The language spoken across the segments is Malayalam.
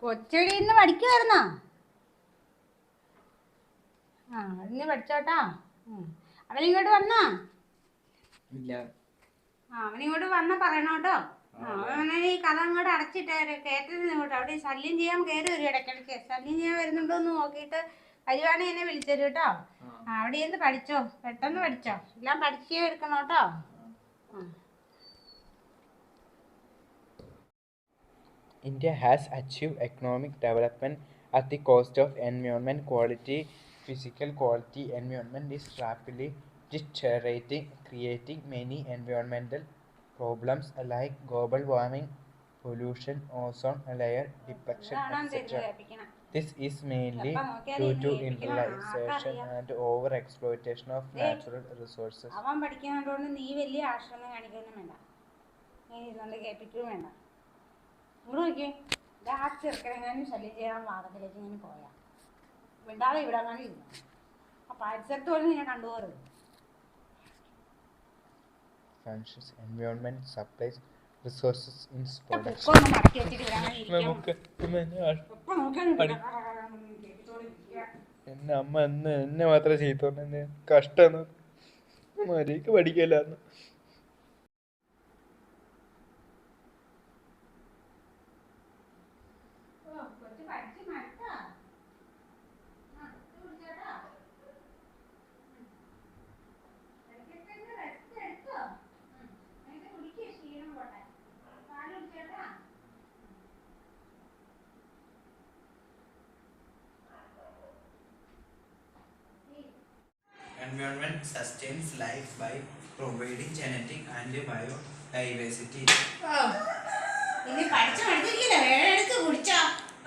കൊച്ചടി ഇന്ന് പഠിക്കുമായിരുന്നോ? ഇന്ന് പഠിച്ചോട്ടാ. അവനിങ്ങോട്ട് വന്നാ? ഇല്ല. അവനിങ്ങോട്ട് വന്ന പറയണോട്ടോ. അവനെ ഈ കഥ അങ്ങോട്ട് അടച്ചിട്ടേ കേട്ടതിന് ഇങ്ങോട്ട്. അവിടെ ശല്യം ചെയ്യാൻ കയറി വരും ഇടയ്ക്കിടയ്ക്ക്. ശല്യം ചെയ്യാൻ വരുന്നുണ്ടോ എന്ന് നോക്കിയിട്ട് വരുവാണെ എന്നെ വിളിച്ചേരും കേട്ടോ. അവിടെ ഇരുന്ന് പഠിച്ചോ, പെട്ടെന്ന് പഠിച്ചോ, എല്ലാം പഠിച്ചേ എടുക്കണം കേട്ടോ. India has achieved economic development at the cost of environment quality. Physical quality environment is rapidly deteriorating, creating many environmental problems like global warming, pollution, ozone layer depletion, etc. This is mainly due to industrialization and over-exploitation of natural resources. അവൻ പഠിക്കുന്നതുകൊണ്ട് നീ വലിയ ആശ്രമം കാണിക്കൊന്നും വേണ്ട, നീ ഇരുന്നുകൊണ്ട് കേൾപ്പിക്കുകയും വേണ്ട. ഇവിടെ നോക്കിയേ, ആ ചെറുക്കനെങ്ങാനും ശല്യം ചെയ്യാൻ വാദത്തിലേക്ക് ഇങ്ങനെ പോയാൽ വിടാതെ ഇവിടെ അങ്ങനെ ഇരുന്നു. ആ പരിസരത്ത് പോലും നിന്നെ കണ്ടുപോകരുത്. Conscious environment supplies resources in production. എന്നെ അമ്മ എന്നെ മാത്രമേ ചെയ്തോന്നെ കഷ്ടം മര്യാദക്ക് പഠിക്കല്ലാന്ന്. Environment sustains life by providing genetic and biodiversity.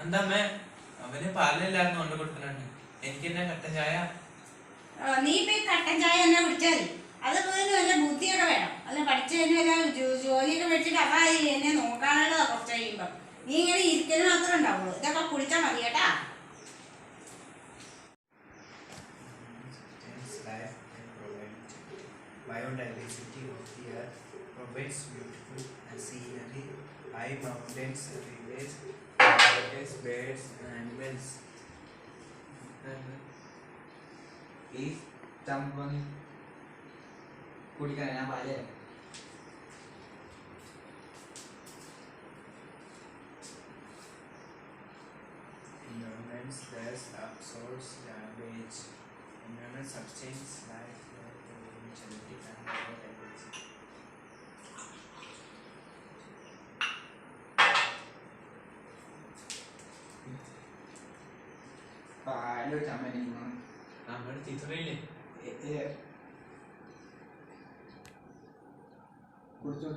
എന്താ അമ്മേ, അവന് പാലില്ലായിരുന്നു കൊണ്ട് കൊടുക്കുന്നുണ്ട്. എനിക്ക് തന്നെ കട്ടൻ ചായ. നീ പോയി കട്ടൻ ചായ തന്നെ കുടിച്ചാൽ അത് പോലും വല്ല ബുദ്ധിയൊക്കെ വേണം. അല്ല പഠിച്ചതിന് വല്ല ജോലിയൊക്കെ മേടിച്ചിട്ട് അതായി എന്നെ നോക്കാനുള്ള കുറച്ച് കഴിയുമ്പോ നീ ഇങ്ങനെ ഇരിക്കല് മാത്രമേ ഉണ്ടാവുള്ളൂ. ഇതൊക്കെ കുടിച്ചാൽ മതി കേട്ടാ. Biodiversity of the earth provides beautiful scenery, high mountains, rivers, waters, birds, and animals. ഈ ചമ്പൊന്ന് കുടിക്കാൻ ഞാൻ പാലേ. Environment thus absorbs garbage. Environment sustains life. നമ്മുടെ ചിത്രയില്ലേ കുടിച്ചു.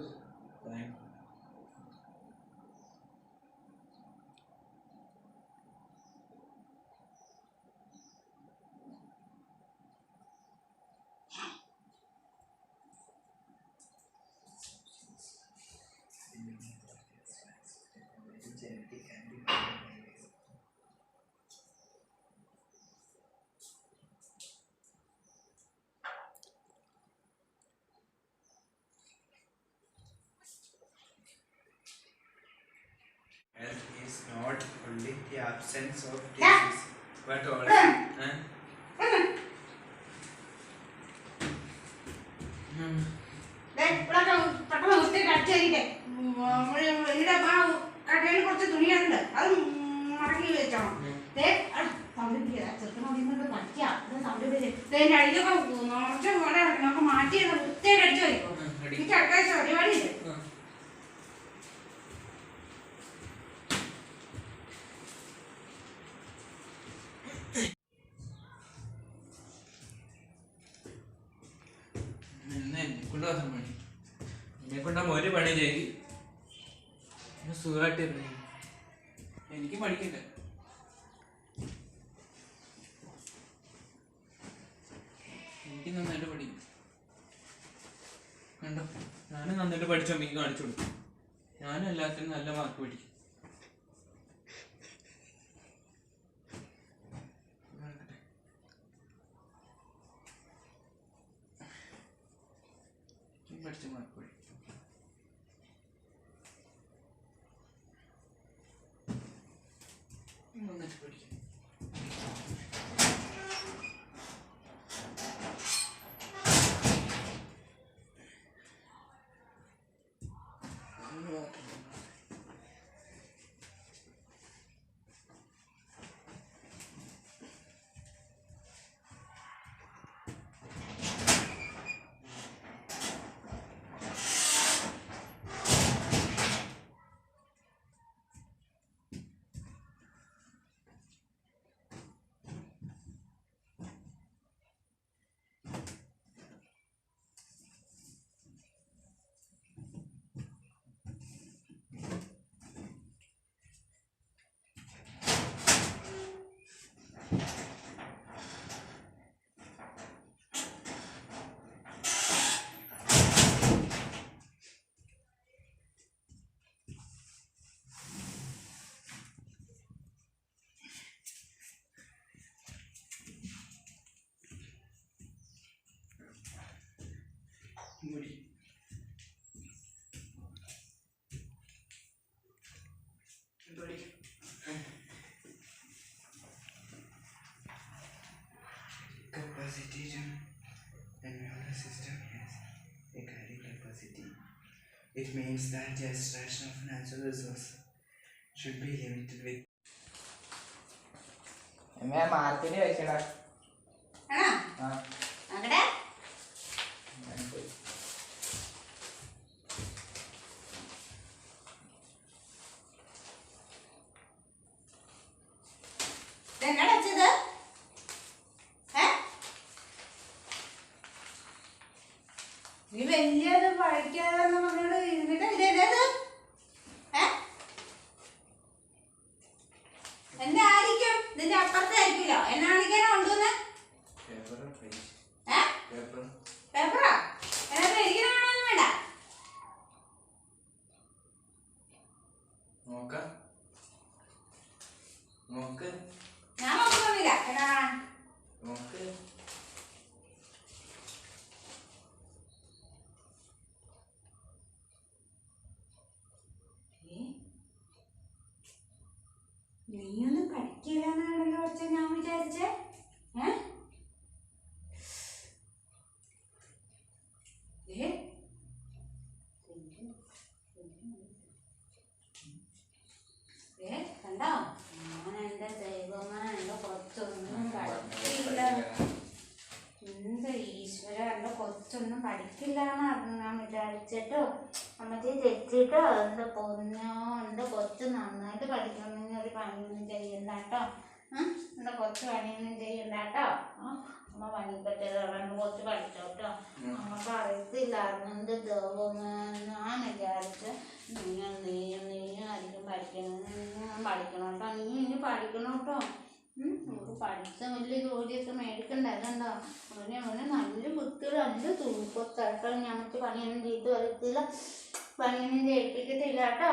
Health is not only the absence of disease, but also കടയിൽ കുറച്ച് തുണിയുണ്ട്, അത് മടക്കി വെച്ചോണം. അടിയിലൊക്കെ നിറച്ച് പോലെ നമുക്ക് മാറ്റി വൃത്തിയായിട്ട് അടിച്ചു വയ്ക്കും. എനിക്ക് അടുക്കാഴ്ച പരിപാടിയില്ല. എന്നെക്കൊണ്ടാകുമ്പോ ഒരു പണി ചെയ്ത് സുഖമായിട്ട് എനിക്ക് പഠിക്കില്ല. എനിക്ക് നന്നായിട്ട് പഠിക്കും. കണ്ടോ, ഞാനും നന്നായിട്ട് പഠിച്ചോ എനിക്ക് കാണിച്ചു കൊടുക്കും. ഞാനും എല്ലാത്തിനും നല്ല മാർക്ക് പഠിക്കും. പഠിച്ച മാർക്ക് പഠിക്കും. വന്നിട്ട് പഠിക്കും. മുടി capacity to environmental system has a carrying capacity. It means that the extraction of natural resources should be limited with. Market കഴിച്ചടാ. ആണോ? നോക്കട്ടെ. ഇതെന്നാടാ വെച്ചത്? നീ വലിയത് പഠിക്കാതെന്ന് പറഞ്ഞോട് ഇരുന്നിട്ട് ഇതേത്? എന്റെ ആയിരിക്കും, ഇതിന്റെ അപ്പുറത്തായിരിക്കുമല്ലോ. എന്നെ കാണിക്കാനോ കൊണ്ടുവന്ന് പേപ്പറാ? എന്നാ ഇരിക്കണൊന്നും വേണ്ട. ഞാൻ നോക്കുന്നൊന്നുമില്ല. എന്നാ നീയൊന്നും പഠിക്കില്ലെന്നാണല്ലോ അച്ഛ ഞാൻ വിചാരിച്ചേ. കണ്ടോ, ഞാൻ എന്റെ ദൈവമേ, എന്റെ കൊച്ചൊന്നും പഠിക്കില്ല. എന്ത് ഈശ്വര, എന്റെ കൊച്ചൊന്നും പഠിക്കില്ലാന്ന് അറിഞ്ഞു ഞാൻ വിചാരിച്ചിട്ടോ. അമ്മച്ചി തെറ്റിട്ടോ. എന്റെ പൊന്നോ, എന്റെ കൊച്ച് നന്നായിട്ട് പഠിക്കണമെങ്കിൽ ഒരു പണിയൊന്നും ചെയ്യണ്ട കേട്ടോ. എന്റെ കൊച്ച് പണിയൊന്നും ചെയ്യണ്ട കേട്ടോ. അമ്മ പണിപ്പറ്റത് കൊച്ച് പഠിച്ചോട്ടോ. അമ്മക്ക് അറിയത്തില്ലായിരുന്നു. എന്ത് ദൈവമേ, ഞാൻ വിചാരിച്ച് നീയും ആയിരിക്കും പഠിക്കണം. ഞാൻ പഠിക്കണം കേട്ടോ. നീ ഇനി പഠിക്കണം കേട്ടോ. നമുക്ക് പഠിച്ച വലിയ ജോലിയൊക്കെ മേടിക്കണ്ട. അതുണ്ടോ അവനെ നല്ല കുട്ടികൾ നല്ല തൂക്കൊത്താട്ടോ. ഞങ്ങൾക്ക് പണിയൊന്നും ചെയ്ത് വരത്തില്ല, പണിയൊന്നും ചെയ്യിപ്പിക്കത്തില്ല കേട്ടോ.